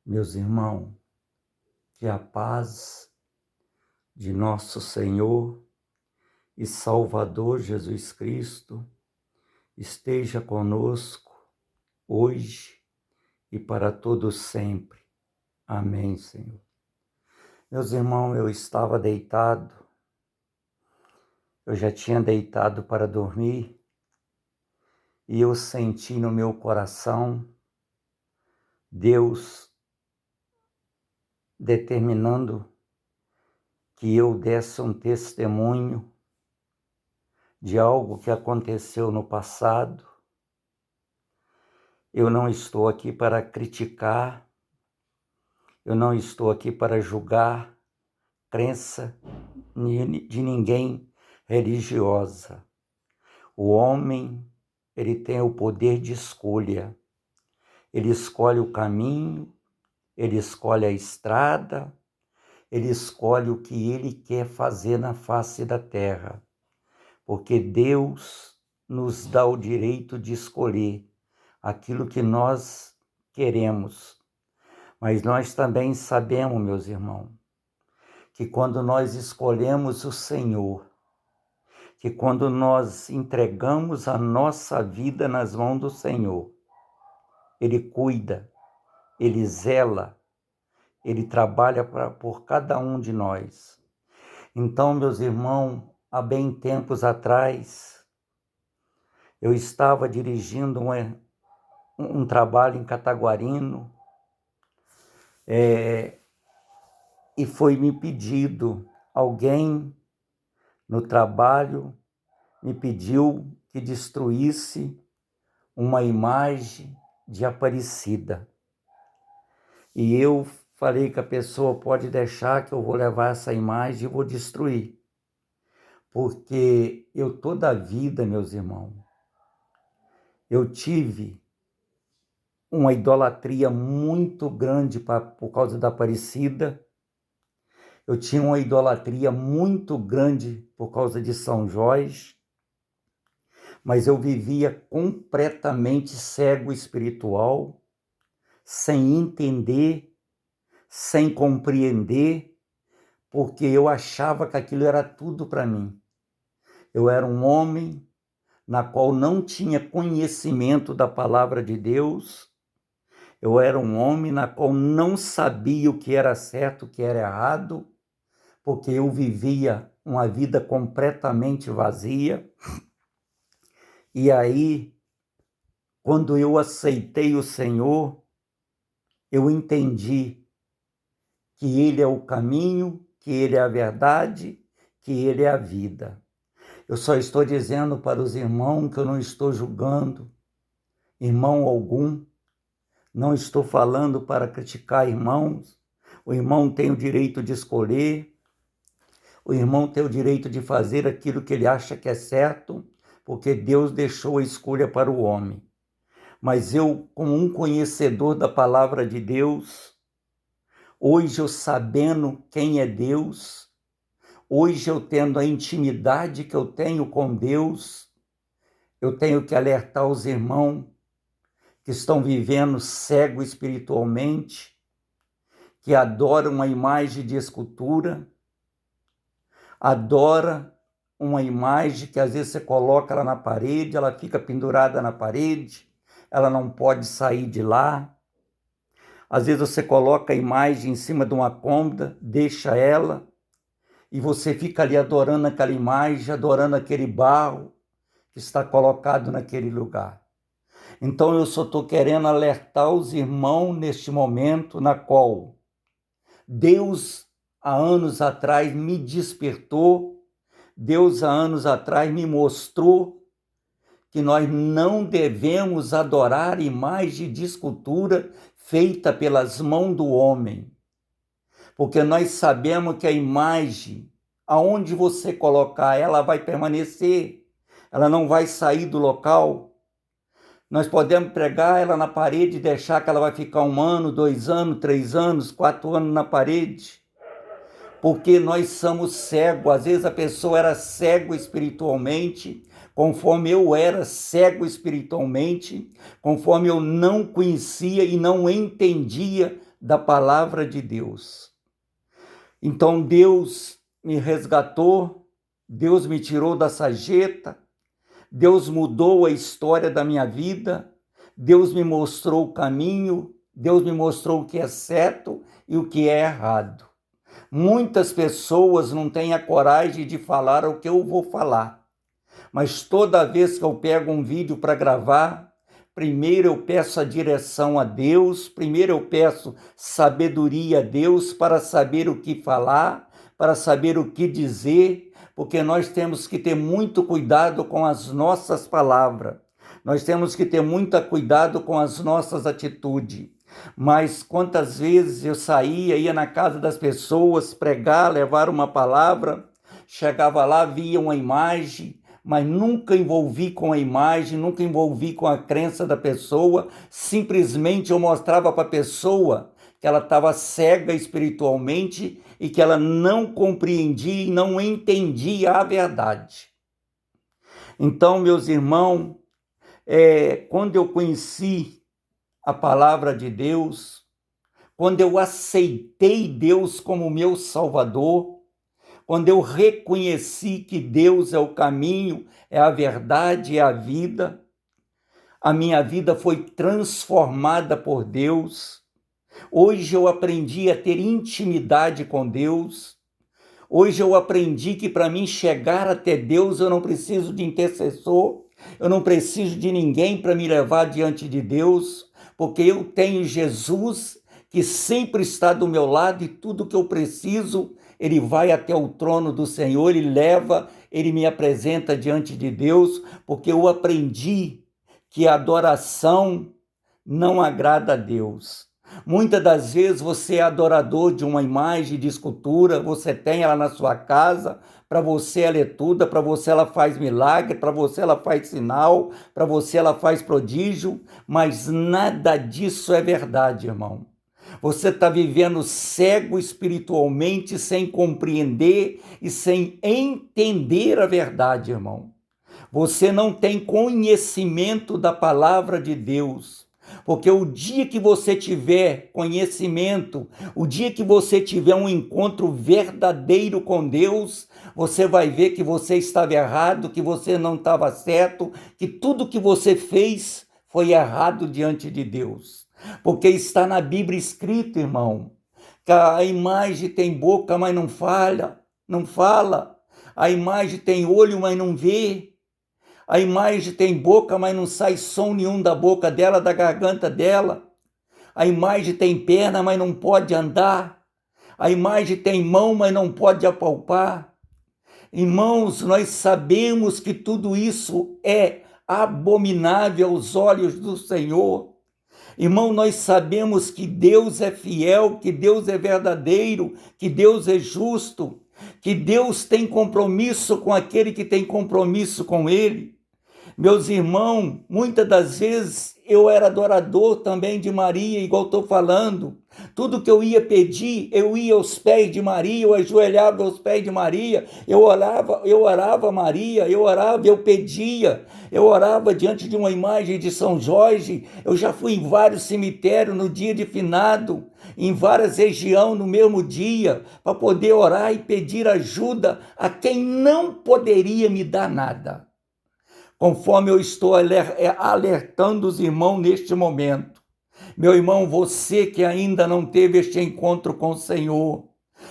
Meus irmãos, que a paz de nosso Senhor e Salvador Jesus Cristo esteja conosco hoje e para todo sempre. Amém, Senhor. Meus irmãos, eu estava deitado, eu já tinha deitado para dormir e eu senti no meu coração Deus determinando que eu desse um testemunho de algo que aconteceu no passado. Eu não estou aqui para criticar, eu não estou aqui para julgar crença de ninguém religiosa. O homem, ele tem o poder de escolha. Ele escolhe o caminho, ele escolhe a estrada, ele escolhe o que ele quer fazer na face da terra. Porque Deus nos dá o direito de escolher aquilo que nós queremos. Mas nós também sabemos, meus irmãos, que quando nós escolhemos o Senhor, que quando nós entregamos a nossa vida nas mãos do Senhor, Ele cuida, Ele zela, Ele trabalha por cada um de nós. Então, meus irmãos, há bem tempos atrás, eu estava dirigindo um trabalho em Cataguarino, e foi me pedido, alguém no trabalho me pediu que destruísse uma imagem de Aparecida. E eu falei que a pessoa pode deixar que eu vou levar essa imagem e vou destruir. Porque eu toda a vida, meus irmãos, eu tive uma idolatria muito grande por causa da Aparecida. Eu tinha uma idolatria muito grande por causa de São Jorge, mas eu vivia completamente cego espiritual, sem entender, sem compreender, porque eu achava que aquilo era tudo para mim. Eu era um homem na qual não tinha conhecimento da palavra de Deus. Eu era um homem na qual não sabia o que era certo, o que era errado, porque eu vivia uma vida completamente vazia. E aí, quando eu aceitei o Senhor, eu entendi que Ele é o caminho, que Ele é a verdade, que Ele é a vida. Eu só estou dizendo para os irmãos que eu não estou julgando irmão algum, não estou falando para criticar irmãos. O irmão tem o direito de escolher, o irmão tem o direito de fazer aquilo que ele acha que é certo, porque Deus deixou a escolha para o homem. Mas eu, como um conhecedor da palavra de Deus, hoje eu sabendo quem é Deus, hoje eu tendo a intimidade que eu tenho com Deus, eu tenho que alertar os irmãos que estão vivendo cego espiritualmente, que adoram uma imagem de escultura, adora uma imagem que às vezes você coloca ela na parede, ela fica pendurada na parede, ela não pode sair de lá. Às vezes você coloca a imagem em cima de uma cômoda, deixa ela, e você fica ali adorando aquela imagem, adorando aquele barro que está colocado naquele lugar. Então eu só estou querendo alertar os irmãos neste momento na qual Deus há anos atrás me despertou, Deus há anos atrás me mostrou que nós não devemos adorar imagem de escultura feita pelas mãos do homem. Porque nós sabemos que a imagem, aonde você colocar, ela vai permanecer, ela não vai sair do local. Nós podemos pregar ela na parede e deixar que ela vai ficar 1 ano, 2 anos, 3 anos, 4 anos na parede. Porque nós somos cegos. Às vezes a pessoa era cego espiritualmente, conforme eu era cego espiritualmente, conforme eu não conhecia e não entendia da palavra de Deus. Então Deus me resgatou, Deus me tirou da sarjeta, Deus mudou a história da minha vida, Deus me mostrou o caminho, Deus me mostrou o que é certo e o que é errado. Muitas pessoas não têm a coragem de falar o que eu vou falar, mas toda vez que eu pego um vídeo para gravar, primeiro eu peço a direção a Deus, primeiro eu peço sabedoria a Deus para saber o que falar, para saber o que dizer, porque nós temos que ter muito cuidado com as nossas palavras, nós temos que ter muito cuidado com as nossas atitudes. Mas quantas vezes eu saía, ia na casa das pessoas pregar, levar uma palavra, chegava lá, via uma imagem, mas nunca envolvi com a imagem, nunca envolvi com a crença da pessoa, simplesmente eu mostrava para a pessoa que ela estava cega espiritualmente e que ela não compreendia e não entendia a verdade. Então, meus irmãos, quando eu conheci a palavra de Deus, quando eu aceitei Deus como meu Salvador, quando eu reconheci que Deus é o caminho, é a verdade, é a vida, a minha vida foi transformada por Deus. Hoje eu aprendi a ter intimidade com Deus. Hoje eu aprendi que para mim chegar até Deus eu não preciso de intercessor, eu não preciso de ninguém para me levar diante de Deus, porque eu tenho Jesus que sempre está do meu lado e tudo que eu preciso, ele vai até o trono do Senhor, ele leva, ele me apresenta diante de Deus, porque eu aprendi que a adoração não agrada a Deus. Muitas das vezes você é adorador de uma imagem de escultura, você tem ela na sua casa, para você ela é tudo, para você ela faz milagre, para você ela faz sinal, para você ela faz prodígio, mas nada disso é verdade, irmão. Você está vivendo cego espiritualmente, sem compreender e sem entender a verdade, irmão. Você não tem conhecimento da palavra de Deus. Porque o dia que você tiver conhecimento, o dia que você tiver um encontro verdadeiro com Deus, você vai ver que você estava errado, que você não estava certo, que tudo que você fez foi errado diante de Deus. Porque está na Bíblia escrito, irmão, que a imagem tem boca, mas não fala. A imagem tem olho, mas não vê. A imagem tem boca, mas não sai som nenhum da boca dela, da garganta dela. A imagem tem perna, mas não pode andar. A imagem tem mão, mas não pode apalpar. Irmãos, nós sabemos que tudo isso é abominável aos olhos do Senhor. Irmão, nós sabemos que Deus é fiel, que Deus é verdadeiro, que Deus é justo, que Deus tem compromisso com aquele que tem compromisso com Ele. Meus irmãos, muitas das vezes eu era adorador também de Maria, igual estou falando. Tudo que eu ia pedir, eu ia aos pés de Maria, eu ajoelhava aos pés de Maria, eu orava a Maria, eu pedia, eu orava diante de uma imagem de São Jorge. Eu já fui em vários cemitérios no dia de finado, em várias regiões no mesmo dia, para poder orar e pedir ajuda a quem não poderia me dar nada. Conforme eu estou alertando os irmãos neste momento. Meu irmão, você que ainda não teve este encontro com o Senhor,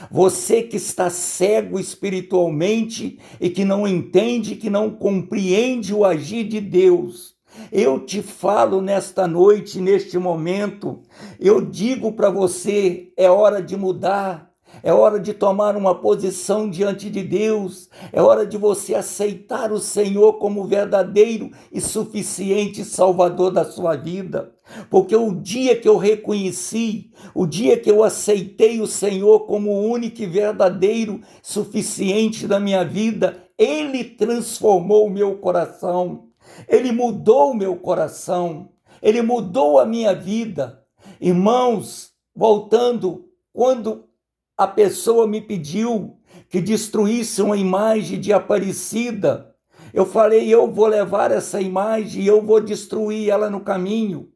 você que está cego espiritualmente e que não entende, que não compreende o agir de Deus, eu te falo nesta noite, neste momento, eu digo para você, é hora de mudar. É hora de tomar uma posição diante de Deus, é hora de você aceitar o Senhor como verdadeiro e suficiente Salvador da sua vida, porque o dia que eu reconheci, o dia que eu aceitei o Senhor como o único e verdadeiro suficiente da minha vida, Ele transformou o meu coração, Ele mudou o meu coração, Ele mudou a minha vida. Irmãos, voltando, quando a pessoa me pediu que destruísse uma imagem de Aparecida, eu falei, eu vou levar essa imagem e eu vou destruir ela no caminho,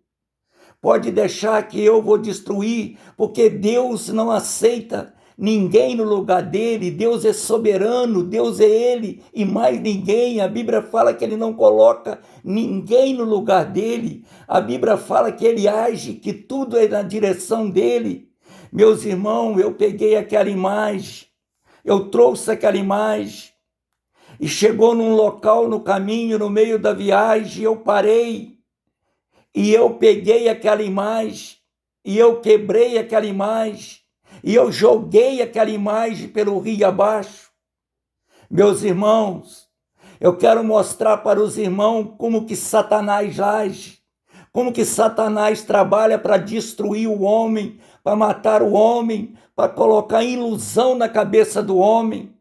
pode deixar que eu vou destruir, porque Deus não aceita ninguém no lugar dele. Deus é soberano, Deus é ele e mais ninguém. A Bíblia fala que ele não coloca ninguém no lugar dele. A Bíblia fala que ele age, que tudo é na direção dele. Meus irmãos, eu peguei aquela imagem, eu trouxe aquela imagem e chegou num local no caminho, no meio da viagem, eu parei e eu peguei aquela imagem e eu quebrei aquela imagem e eu joguei aquela imagem pelo rio abaixo. Meus irmãos, eu quero mostrar para os irmãos como que Satanás age, como que Satanás trabalha para destruir o homem, para matar o homem, para colocar ilusão na cabeça do homem.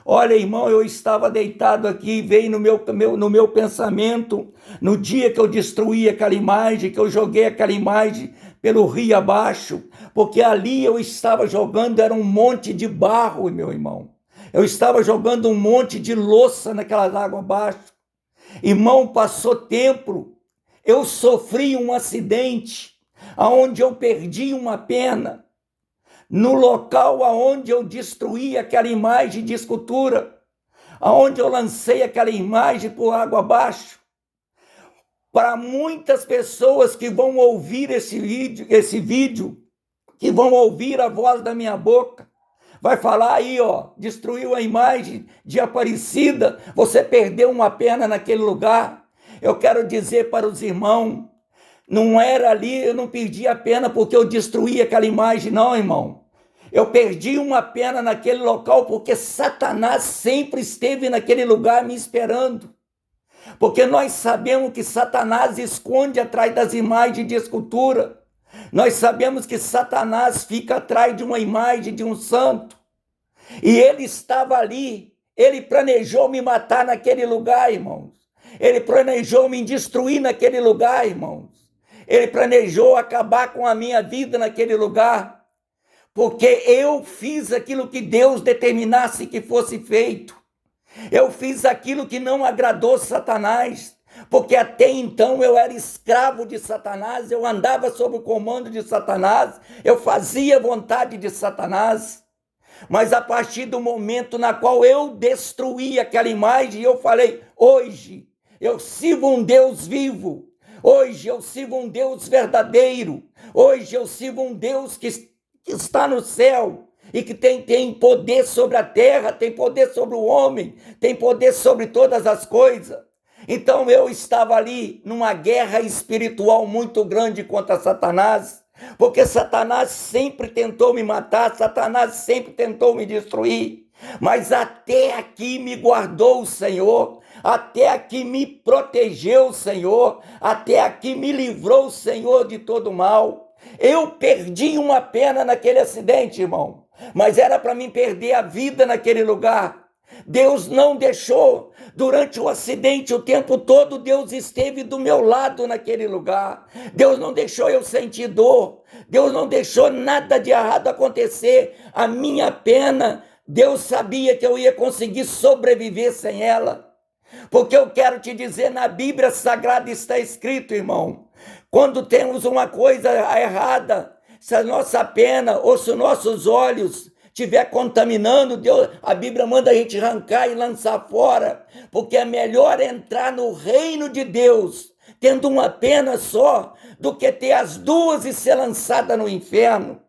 Olha, irmão, eu estava deitado aqui, veio no meu pensamento, no dia que eu destruí aquela imagem, que eu joguei aquela imagem pelo rio abaixo, porque ali eu estava jogando, era um monte de barro, meu irmão. Eu estava jogando um monte de louça naquelas águas abaixo. Irmão, passou tempo, eu sofri um acidente, onde eu perdi uma perna, no local aonde eu destruí aquela imagem de escultura, aonde eu lancei aquela imagem por água abaixo. Para muitas pessoas que vão ouvir esse vídeo, que vão ouvir a voz da minha boca, vai falar aí, ó, destruiu a imagem de Aparecida, você perdeu uma perna naquele lugar. Eu quero dizer para os irmãos, não era ali, eu não perdi a perna porque eu destruí aquela imagem, não, irmão. Eu perdi uma perna naquele local porque Satanás sempre esteve naquele lugar me esperando. Porque nós sabemos que Satanás esconde atrás das imagens de escultura. Nós sabemos que Satanás fica atrás de uma imagem de um santo. E ele estava ali, ele planejou me matar naquele lugar, irmãos. Ele planejou me destruir naquele lugar, irmãos. Ele planejou acabar com a minha vida naquele lugar, porque eu fiz aquilo que Deus determinasse que fosse feito. Eu fiz aquilo que não agradou Satanás, porque até então eu era escravo de Satanás, eu andava sob o comando de Satanás, eu fazia a vontade de Satanás. Mas a partir do momento na qual eu destruí aquela imagem, eu falei, hoje eu sirvo um Deus vivo. Hoje eu sirvo um Deus verdadeiro. Hoje eu sirvo um Deus que está no céu e que tem poder sobre a terra, tem poder sobre o homem, tem poder sobre todas as coisas. Então eu estava ali numa guerra espiritual muito grande contra Satanás, porque Satanás sempre tentou me matar, Satanás sempre tentou me destruir. Mas até aqui me guardou o Senhor, até aqui me protegeu o Senhor, até aqui me livrou o Senhor de todo mal. Eu perdi uma perna naquele acidente, irmão, mas era para mim perder a vida naquele lugar. Deus não deixou, durante o acidente, o tempo todo, Deus esteve do meu lado naquele lugar. Deus não deixou eu sentir dor, Deus não deixou nada de errado acontecer. A minha perna, Deus sabia que eu ia conseguir sobreviver sem ela. Porque eu quero te dizer, na Bíblia Sagrada está escrito, irmão, quando temos uma coisa errada, se a nossa perna ou se os nossos olhos estiver contaminando, Deus, a Bíblia manda a gente arrancar e lançar fora, porque é melhor entrar no reino de Deus tendo uma pena só, do que ter as duas e ser lançada no inferno.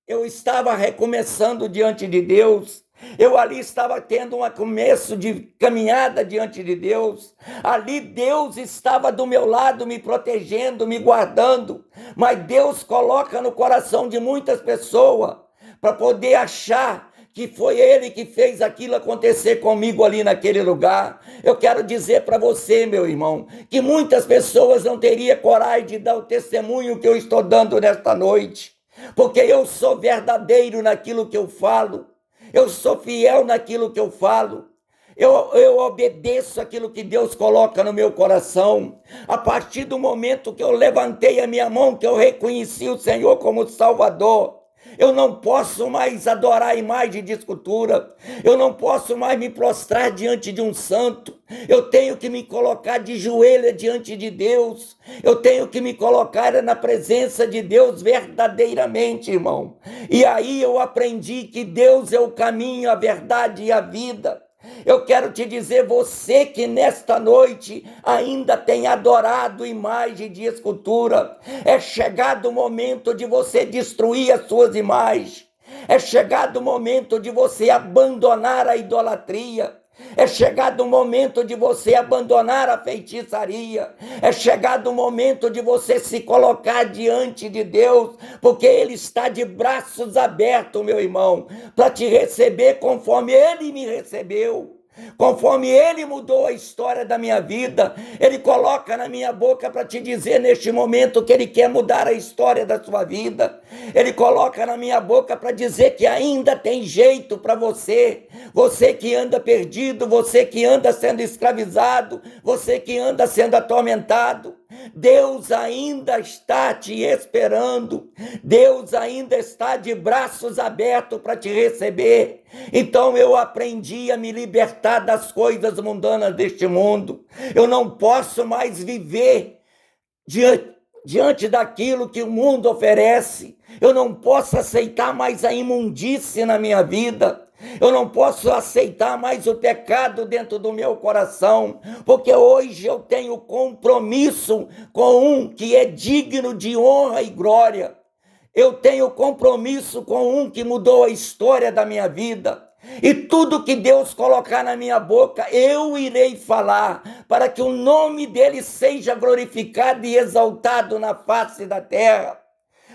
Eu estava recomeçando diante de Deus, eu ali estava tendo um começo de caminhada diante de Deus, ali Deus estava do meu lado, me protegendo, me guardando, mas Deus coloca no coração de muitas pessoas, para poder achar que foi Ele que fez aquilo acontecer comigo ali naquele lugar. Eu quero dizer para você, meu irmão, que muitas pessoas não teriam coragem de dar o testemunho que eu estou dando nesta noite, porque eu sou verdadeiro naquilo que eu falo, eu sou fiel naquilo que eu falo, eu obedeço aquilo que Deus coloca no meu coração. A partir do momento que eu levantei a minha mão, que eu reconheci o Senhor como Salvador, Eu não posso mais adorar a imagem de escultura. Eu não posso mais me prostrar diante de um santo. Eu tenho que me colocar de joelho diante de Deus. Eu tenho que me colocar na presença de Deus verdadeiramente, irmão. E aí eu aprendi que Deus é o caminho, a verdade e a vida. Eu quero te dizer, você que nesta noite ainda tem adorado imagem de escultura, é chegado o momento de você destruir as suas imagens, é chegado o momento de você abandonar a idolatria, é chegado o momento de você abandonar a feitiçaria, é chegado o momento de você se colocar diante de Deus, porque Ele está de braços abertos, meu irmão, para te receber conforme Ele me recebeu. Conforme Ele mudou a história da minha vida, Ele coloca na minha boca para te dizer neste momento que Ele quer mudar a história da sua vida. Ele coloca na minha boca para dizer que ainda tem jeito para você. Você que anda perdido, você que anda sendo escravizado, você que anda sendo atormentado. Deus ainda está te esperando. Deus ainda está de braços abertos para te receber. Então eu aprendi a me libertar das coisas mundanas deste mundo. Eu não posso mais viver diante daquilo que o mundo oferece. Eu não posso aceitar mais a imundície na minha vida. Eu não posso aceitar mais o pecado dentro do meu coração, porque hoje eu tenho compromisso com um que é digno de honra e glória. Eu tenho compromisso com um que mudou a história da minha vida. E tudo que Deus colocar na minha boca, eu irei falar, para que o nome dele seja glorificado e exaltado na face da terra.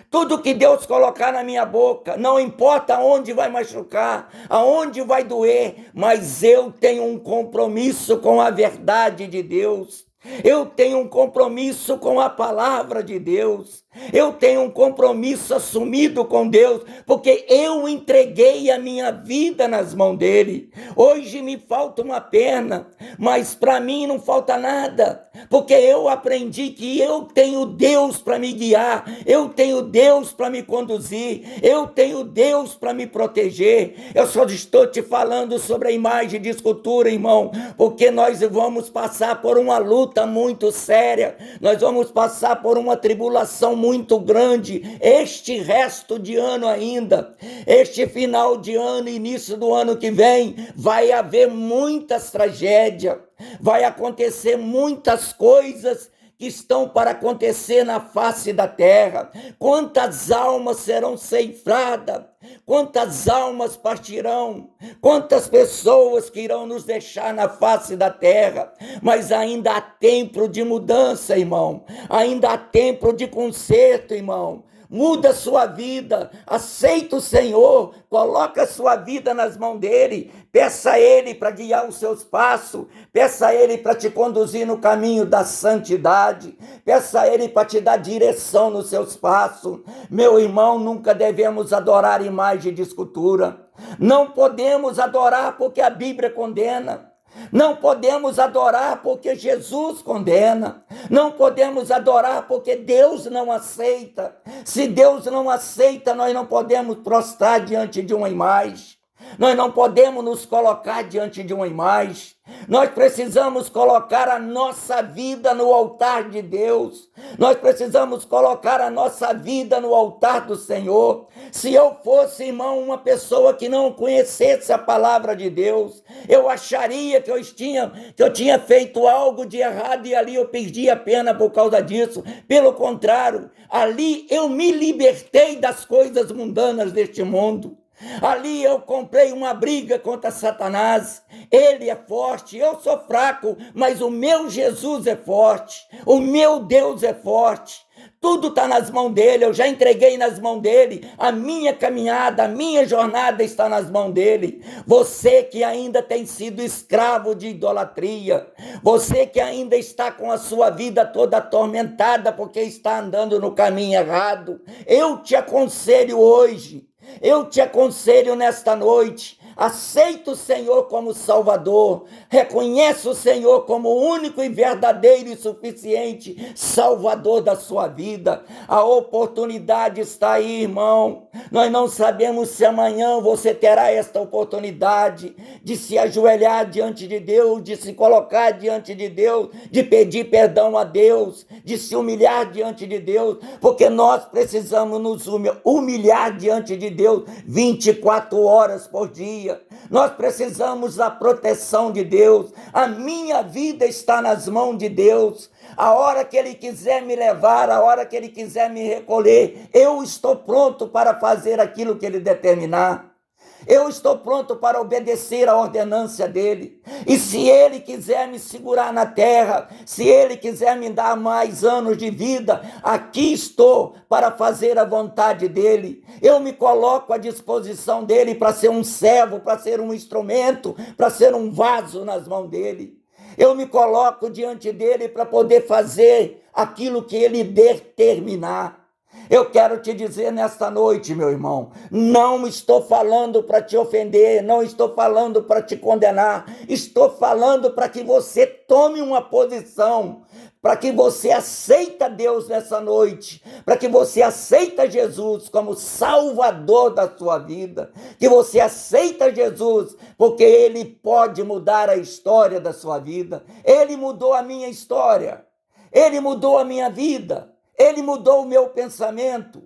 Tudo que Deus colocar na minha boca, não importa aonde vai machucar, aonde vai doer, mas eu tenho um compromisso com a verdade de Deus. Eu tenho um compromisso com a palavra de Deus. Eu tenho um compromisso assumido com Deus, porque eu entreguei a minha vida nas mãos dele. Hoje me falta uma perna, mas para mim não falta nada, porque eu aprendi que eu tenho Deus para me guiar, eu tenho Deus para me conduzir, eu tenho Deus para me proteger. Eu só estou te falando sobre a imagem de escultura, irmão, porque nós vamos passar por uma luta muito séria, nós vamos passar por uma tribulação muito grande, este resto de ano ainda, este final de ano, início do ano que vem, vai haver muitas tragédias, vai acontecer muitas coisas que estão para acontecer na face da terra. Quantas almas serão ceifadas, quantas almas partirão, quantas pessoas que irão nos deixar na face da terra, mas ainda há tempo de mudança, irmão, ainda há tempo de conserto, irmão. Muda a sua vida, aceita o Senhor, coloca a sua vida nas mãos dele, peça a ele para guiar os seus passos, peça a ele para te conduzir no caminho da santidade, peça a ele para te dar direção nos seus passos. Meu irmão, nunca devemos adorar imagem de escultura, não podemos adorar porque a Bíblia condena. Não podemos adorar porque Jesus condena. Não podemos adorar porque Deus não aceita. Se Deus não aceita, nós não podemos prostrar diante de uma imagem. Nós não podemos nos colocar diante de uma imagem. Nós precisamos colocar a nossa vida no altar de Deus. Nós precisamos colocar a nossa vida no altar do Senhor. Se eu fosse, irmão, uma pessoa que não conhecesse a palavra de Deus, eu acharia que eu tinha feito algo de errado e ali eu perdi a pena por causa disso. Pelo contrário, ali eu me libertei das coisas mundanas deste mundo. Ali eu comprei uma briga contra Satanás. Ele é forte, eu sou fraco, mas o meu Jesus é forte, o meu Deus é forte. Tudo está nas mãos dele, eu já entreguei nas mãos dele. A minha caminhada, a minha jornada está nas mãos dele. Você que ainda tem sido escravo de idolatria, você que ainda está com a sua vida toda atormentada porque está andando no caminho errado, eu te aconselho hoje, eu te aconselho nesta noite aceita o Senhor como Salvador, reconhece o Senhor como o único e verdadeiro e suficiente Salvador da sua vida. A oportunidade está aí, irmão. Nós não sabemos se amanhã você terá esta oportunidade de se ajoelhar diante de Deus, de se colocar diante de Deus, de pedir perdão a Deus, de se humilhar diante de Deus, porque nós precisamos nos humilhar diante de Deus 24 horas por dia. Nós precisamos da proteção de Deus. A minha vida está nas mãos de Deus. A hora que Ele quiser me levar, a hora que Ele quiser me recolher, eu estou pronto para fazer aquilo que Ele determinar. Eu estou pronto para obedecer a ordenância dele. E se ele quiser me segurar na terra, se ele quiser me dar mais anos de vida, aqui estou para fazer a vontade dele. Eu me coloco à disposição dele para ser um servo, para ser um instrumento, para ser um vaso nas mãos dele. Eu me coloco diante dele para poder fazer aquilo que ele determinar. Eu quero te dizer nesta noite, meu irmão, não estou falando para te ofender, não estou falando para te condenar, estou falando para que você tome uma posição, para que você aceita Deus nessa noite, para que você aceita Jesus como Salvador da sua vida, que você aceita Jesus, porque Ele pode mudar a história da sua vida. Ele mudou a minha história, Ele mudou a minha vida. Ele mudou o meu pensamento.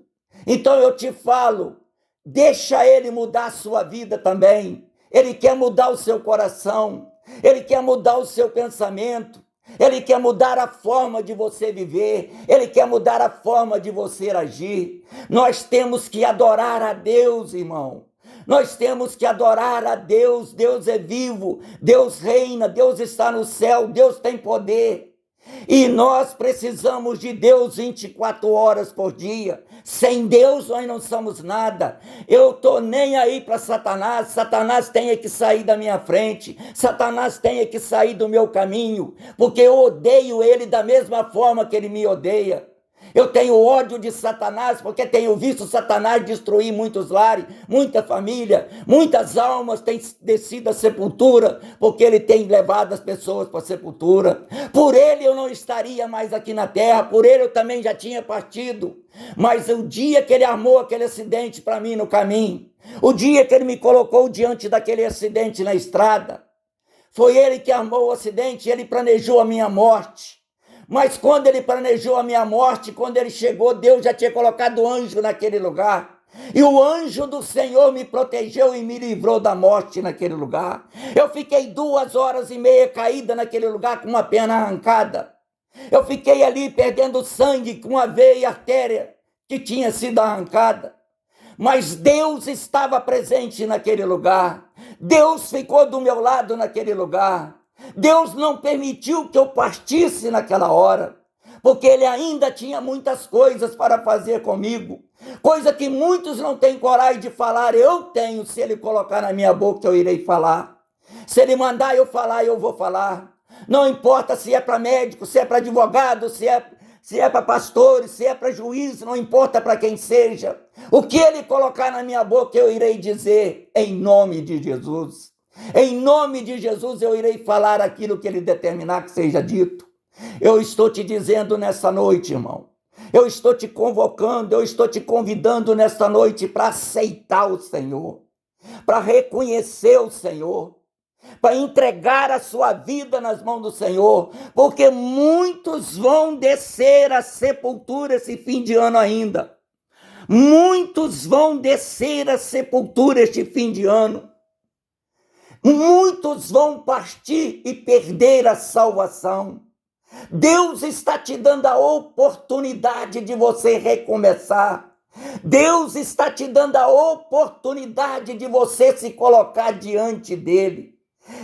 Então eu te falo, deixa Ele mudar a sua vida também. Ele quer mudar o seu coração. Ele quer mudar o seu pensamento. Ele quer mudar a forma de você viver. Ele quer mudar a forma de você agir. Nós temos que adorar a Deus, irmão. Nós temos que adorar a Deus. Deus é vivo. Deus reina. Deus está no céu. Deus tem poder. E nós precisamos de Deus 24 horas por dia. Sem Deus nós não somos nada. Eu estou nem aí para Satanás. Satanás tem que sair da minha frente. Satanás tem que sair do meu caminho. Porque eu odeio ele da mesma forma que ele me odeia. Eu tenho ódio de Satanás, porque tenho visto Satanás destruir muitos lares, muita família, muitas almas têm descido à sepultura, porque ele tem levado as pessoas para a sepultura. Por ele eu não estaria mais aqui na terra, por ele eu também já tinha partido. Mas o dia que ele armou aquele acidente para mim no caminho, o dia que ele me colocou diante daquele acidente na estrada, foi ele que armou o acidente, ele planejou a minha morte. Mas quando ele planejou a minha morte, quando ele chegou, Deus já tinha colocado anjo naquele lugar. E o anjo do Senhor me protegeu e me livrou da morte naquele lugar. Eu fiquei 2h30 caída naquele lugar com uma perna arrancada. Eu fiquei ali perdendo sangue com a veia e artéria que tinha sido arrancada. Mas Deus estava presente naquele lugar. Deus ficou do meu lado naquele lugar. Deus não permitiu que eu partisse naquela hora, porque Ele ainda tinha muitas coisas para fazer comigo, coisa que muitos não têm coragem de falar. Eu tenho. Se Ele colocar na minha boca, eu irei falar. Se Ele mandar eu falar, eu vou falar. Não importa se é para médico, se é para advogado, se é para pastores, se é para juiz, não importa para quem seja. O que Ele colocar na minha boca, eu irei dizer em nome de Jesus. Em nome de Jesus eu irei falar aquilo que Ele determinar que seja dito. Eu estou te dizendo nessa noite, irmão. Eu estou te convocando, eu estou te convidando nesta noite para aceitar o Senhor, para reconhecer o Senhor, para entregar a sua vida nas mãos do Senhor, porque muitos vão descer à sepultura esse fim de ano ainda. Muitos vão descer à sepultura este fim de ano. Muitos vão partir e perder a salvação. Deus está te dando a oportunidade de você recomeçar. Deus está te dando a oportunidade de você se colocar diante dele.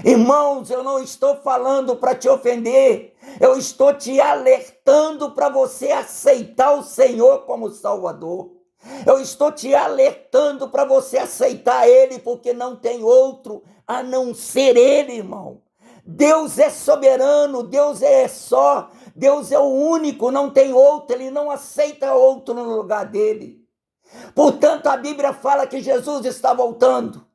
Irmãos, eu não estou falando para te ofender. Eu estou te alertando para você aceitar o Senhor como Salvador. Eu estou te alertando para você aceitar Ele, porque não tem outro a não ser Ele, irmão. Deus é soberano, Deus é só, Deus é o único, não tem outro, Ele não aceita outro no lugar dele. Portanto, a Bíblia fala que Jesus está voltando.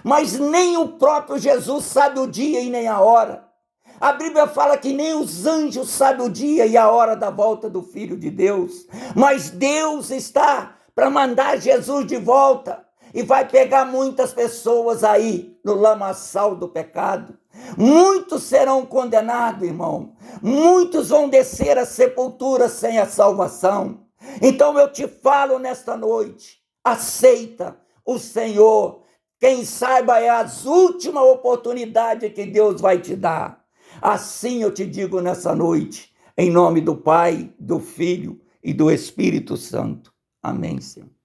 mas nem o próprio Jesus sabe o dia e nem a hora. A Bíblia fala que nem os anjos sabem o dia e a hora da volta do Filho de Deus, mas Deus está para mandar Jesus de volta e vai pegar muitas pessoas aí no lamaçal do pecado. Muitos serão condenados, irmão. Muitos vão descer à sepultura sem a salvação. Então eu te falo nesta noite, aceita o Senhor. Quem saiba é a última oportunidade que Deus vai te dar. Assim eu te digo nessa noite, em nome do Pai, do Filho e do Espírito Santo. Amém, Senhor.